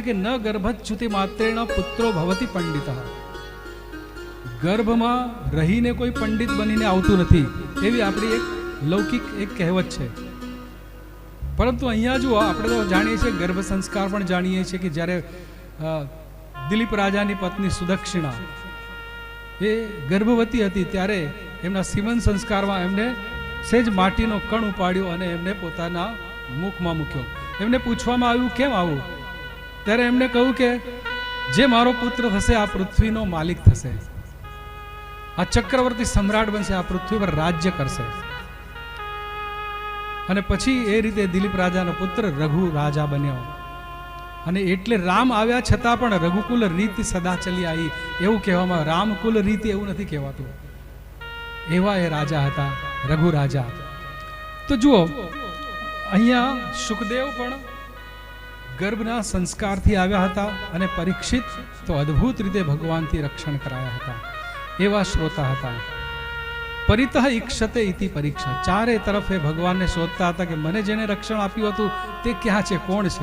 કે ન ગર્ભચ્યુતિ માત્રેણ પુત્રો ભવતિ પંડિતઃ, ગર્ભમાં રહીને કોઈ પંડિત બનીને આવતું નથી, એવી આપણી એક લૌકિક એક કહેવત છે. પરંતુ અહીંયા જુઓ, આપણે તો જાણીએ છીએ ગર્ભ સંસ્કાર પણ જાણીએ છીએ કે જ્યારે દિલીપ રાજાની પત્ની સુદક્ષિણા એ ગર્ભવતી હતી ત્યારે એમના સીમન સંસ્કારમાં એમને સેજ માટીનો કણ ઉપાડ્યો અને એમને પોતાના મુખમાં મૂક્યો. એમને પૂછવામાં આવ્યું કેમ આવું, ત્યારે એમને કહ્યું કે જે મારો પુત્ર થશે આ પૃથ્વીનો માલિક થશે, આ ચક્રવર્તી સમ્રાટ બનશે, આ પૃથ્વી પર રાજ્ય કરશે. અને પછી એ રીતે દિલીપ રાજાનો પુત્ર રઘુ રાજા બન્યો. અને એટલે રામ આવ્યા છતાં પણ રઘુકુલ રીતિ સદા ચલી આવી એવું કહેવામાં, રામકુલ રીતિ એવું નથી કહેવાતું. એવા એ રાજા હતા રઘુ રાજા. તો જુઓ, અહીંયા સુખદેવ પણ ગર્ભના સંસ્કારથી આવ્યા હતા અને પરીક્ષિત તો અદ્ભુત રીતે ભગવાનથી રક્ષણ કરાયા હતા. એવા શ્રોતા હતા. પરિતઃ ઈક્ષતે ઇતિ પરીક્ષા, ચારે તરફ એ ભગવાનને શોધતા હતા કે મને જેને રક્ષણ આપ્યું હતું તે ક્યાં છે, કોણ છે.